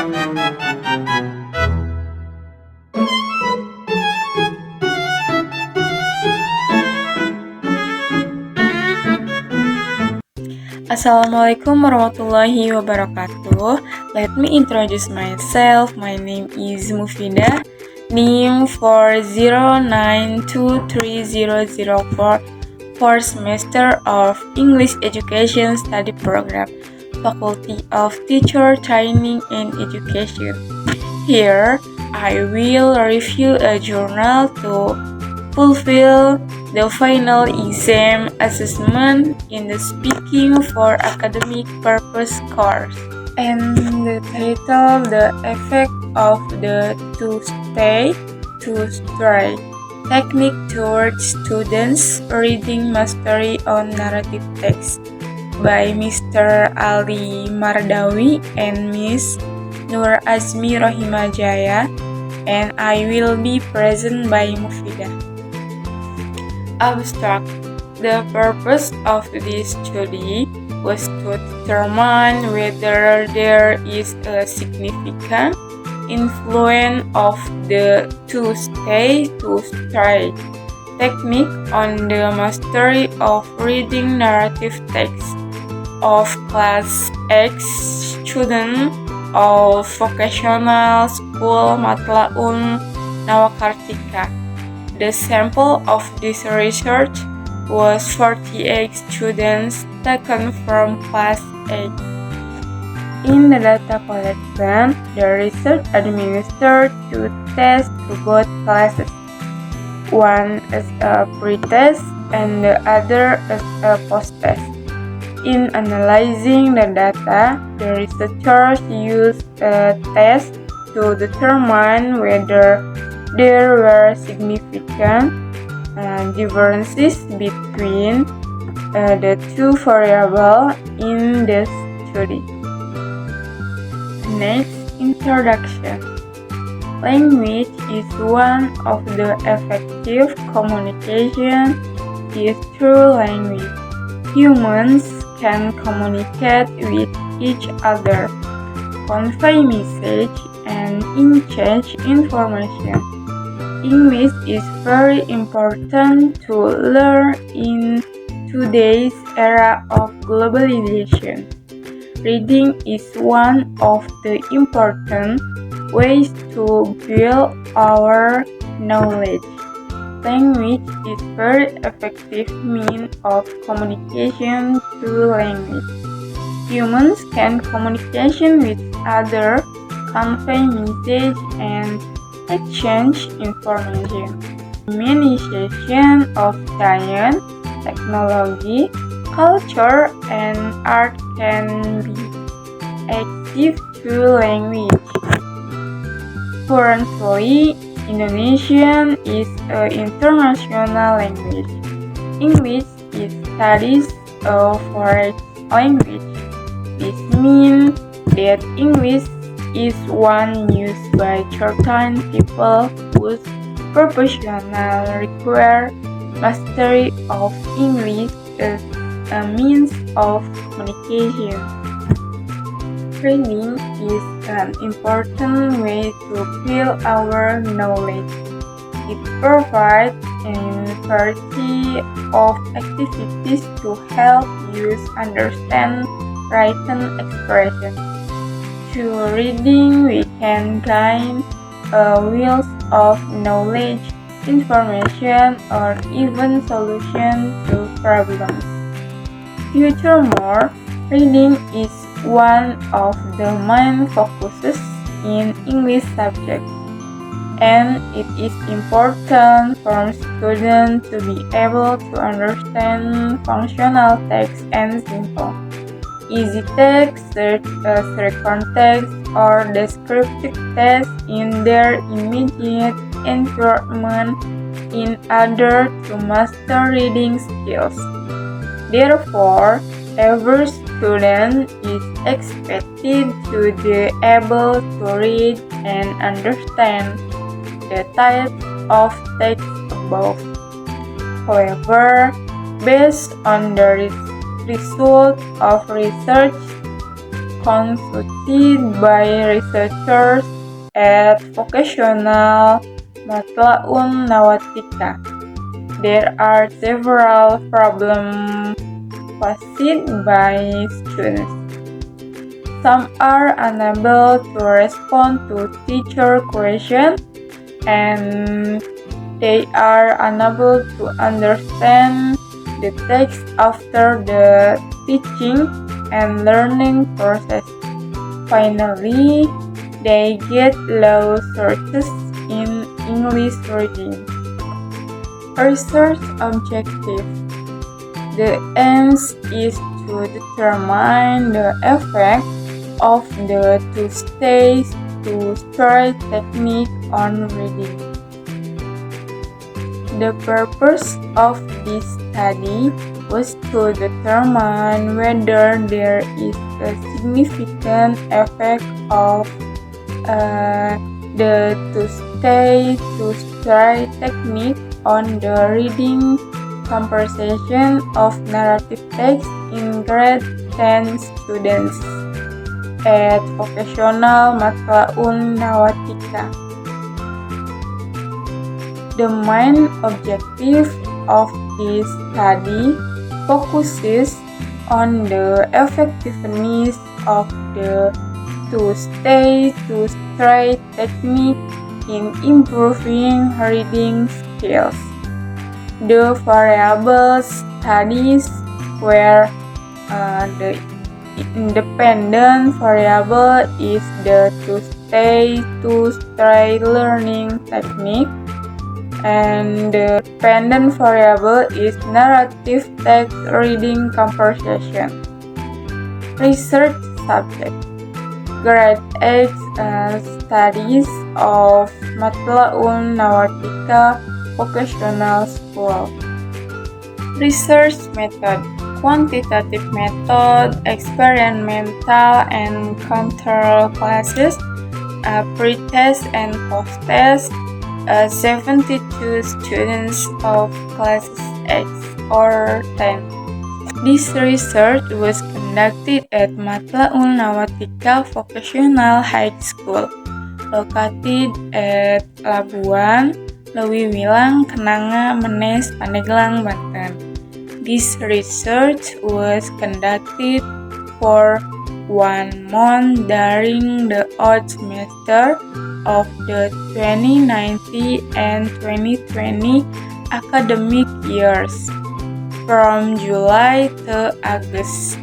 Assalamualaikum warahmatullahi wabarakatuh. Let me introduce myself. My name is Mufidah, NIM 409230004, 4th semester of English Education Study Program, Faculty of Teacher Training and Education. Here, I will review a journal to fulfill the final exam assessment in the Speaking for Academic Purpose course. And the title, The Effect of the To-Stay, To-Stray Technique Towards Students Reading Mastery on Narrative Text by Mr. Ali Mardawi and Miss Nur Azmi Rohimajaya, and I will be present by Mufidah. Abstract. The purpose of this study was to determine whether there is a significant influence of the to-stay, to-stray technique on the mastery of reading narrative text of Class X students of vocational school Mathla'ul Nawakartika. The sample of this research was 48 students taken from Class A. In the data collection, the research administered two tests to both classes, one as a pre-test and the other as a post-test. In analyzing the data, the researchers used a test to determine whether there were significant differences between the two variables in the study. Next, introduction. Language is one of the effective communication is through language. Humans can communicate with each other, convey message, and exchange information. English is very important to learn in today's era of globalization. Reading is one of the important ways to build our knowledge. Language is very effective means of communication through language. Humans can communication with others, convey message, and exchange information. Humanization of science, technology, culture, and art can be achieved through language. Currently, Indonesian is an international language. English is studied as a foreign language. This means that English is one used by certain people whose profession require mastery of English as a means of communication. Reading is an important way to build our knowledge. It provides a variety of activities to help you understand written expression. Through reading, we can gain a wealth of knowledge, information, or even solutions to problems. Furthermore, reading is one of the main focuses in English subjects, and it is important for students to be able to understand functional text and simple, easy text, short context, or descriptive text in their immediate environment in order to master reading skills. Therefore, every student is expected to be able to read and understand the types of text above. However, based on the result of research consulted by researchers at vocational Mathla'ul Nawatika. There are several problems faced by students. Some are unable to respond to teacher questions, and they are unable to understand the text after the teaching and learning process. Finally, they get low sources in English reading. Research objective. The aim is to determine the effect of the two-stage, two-stride technique on reading. The purpose of this study was to determine whether there is a significant effect of the two-stage, two-stride technique on the reading comprehension of narrative text in grade 10 students at vocational Mathla'ul Nawatika. The main objective of this study focuses on the effectiveness of the two-stage, two-stride technique in improving reading skills. The variables studies where the independent variable is the two-stage, two-stride learning technique, and the dependent variable is narrative text reading comprehension. Research subject. Grade 8 studies of Mathla'ul Nawatika Vocational School. Research method. Quantitative method, experimental and control classes, pre-test and post-test, 72 students of classes X or 10. This research was conducted at Mathla'ul Nawatika Vocational High School, located at Labuan, Lewiwilang, Kenanga, Menes, Pandeglang, Banten. This research was conducted for 1 month during the odd semester of the 2019 and 2020 academic years, from July to August.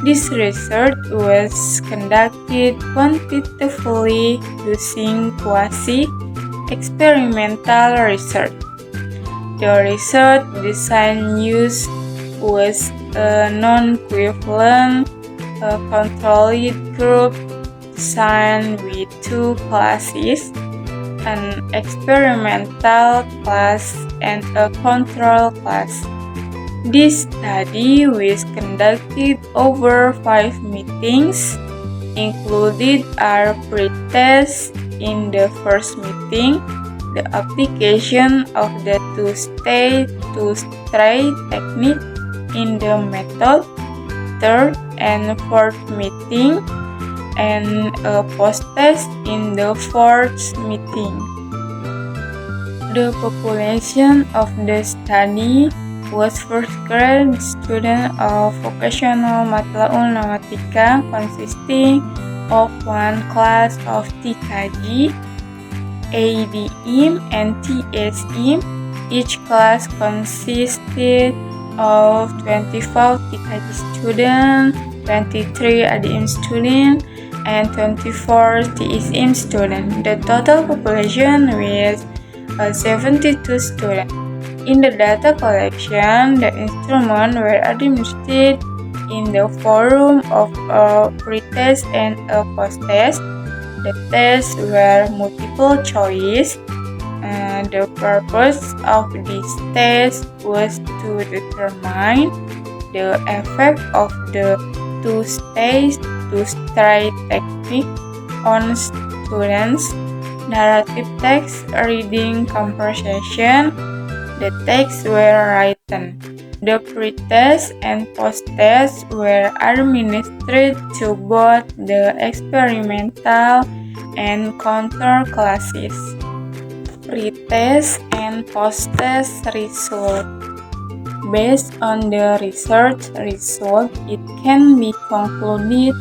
This research was conducted quantitatively using quasi-experimental research. The research design used was a non-equivalent controlled group design with two classes, an experimental class and a control class. This study was conducted over 5 meetings, included our pre-test in the first meeting, the application of the two-stage, two-stride technique in the method, third and fourth meeting, and a post-test in the fourth meeting. The population of the study was first grade students of vocational Mathla'ul Nawatika, consisting of one class of TKG, ADM, and TSM. Each class consisted of 25 TKG students, 23 ADM students, and 24 TSM students. The total population was 72 students. In the data collection, the instruments were administered in the forum of a pre-test and a post-test. The tests were multiple choice. The purpose of this test was to determine the effect of the two-stage, two-stride technique on students' narrative text reading comprehension. The texts were written. The pre-test and post-test were administered to both the experimental and control classes. Pre-test and post-test result. Based on the research result, it can be concluded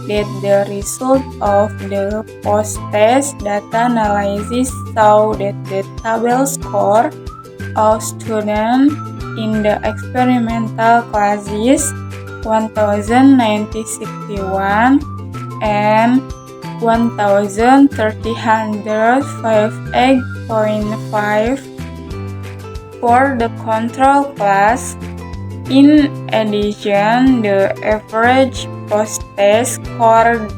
that the result of the post-test data analysis show that the table score of students in the experimental classes 109061 and 1305.5 for the control class. In addition, the average post-test score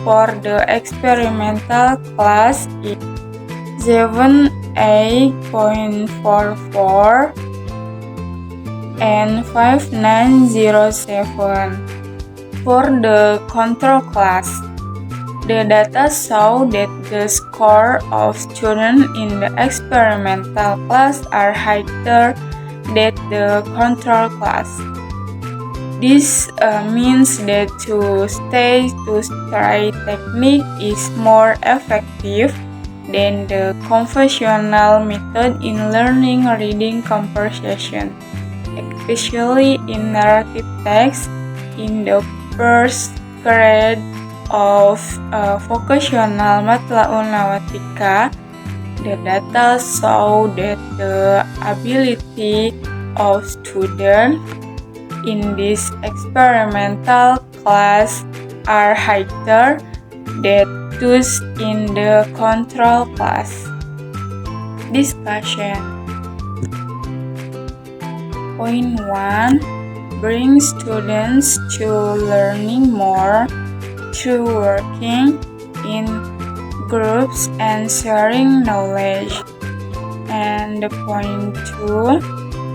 for the experimental class is 78.44 and 5907. For the control class, the data show that the score of students in the experimental class are higher than the control class. This means that two-stage technique is more effective than the conventional method in learning reading comprehension, especially in narrative text in the first grade of vocational Mathla'ul Nawatika. The data show that the ability of students in this experimental class are higher than those in the control class. Discussion. Point 1. Bring students to learning more through working in groups and sharing knowledge. And point 2.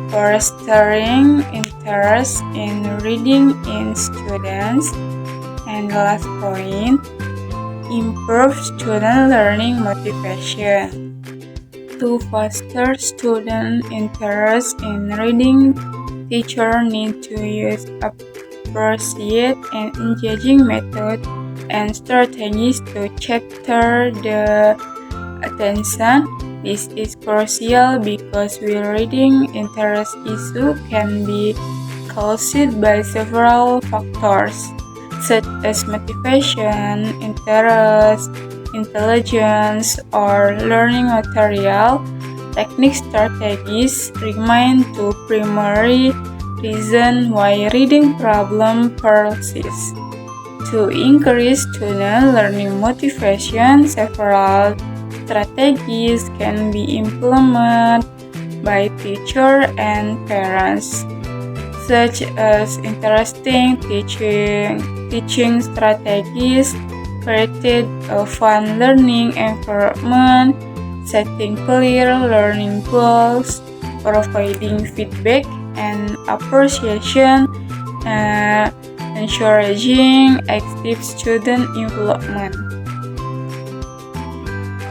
Fostering interest in reading in students. And the last point, improve student learning motivation. To foster student interest in reading, teachers need to use appropriate and engaging methods and strategies to capture the attention. This is crucial because reading interest issue can be caused by several factors, such as motivation, interest, intelligence, or learning material. Technique strategies remain two primary reasons why reading problem persists. To increase student learning motivation, several strategies can be implemented by teachers and parents, such as interesting teaching strategies, creating a fun learning environment, setting clear learning goals, providing feedback and appreciation, and encouraging active student involvement.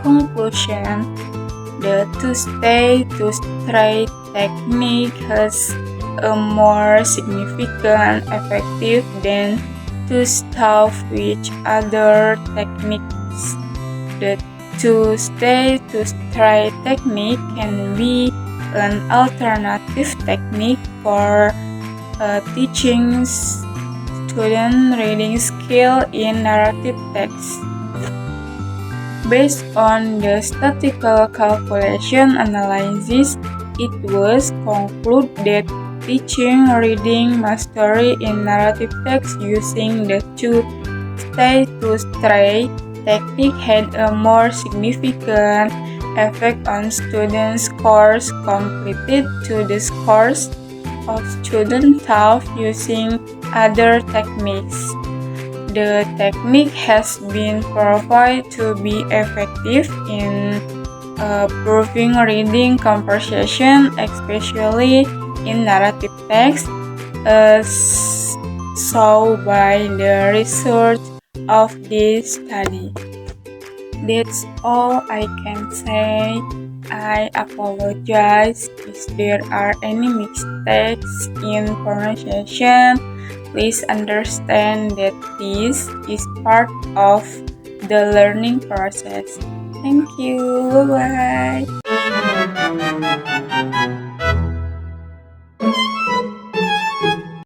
Conclusion. The two-stage technique has a more significant effective than two-stage which other techniques. The two-stage technique can be an alternative technique for teaching student reading skill in narrative text. Based on the statistical calculation analysis, it was concluded that teaching reading mastery in narrative text using the two-stage technique had a more significant effect on students' course completed to the scores of students taught using other techniques. The technique has been proven to be effective in improving reading comprehension, especially in narrative text, as shown by the research of this study. That's all I can say. I apologize if there are any mistakes in pronunciation. Please understand that this is part of the learning process. Thank you. Bye bye.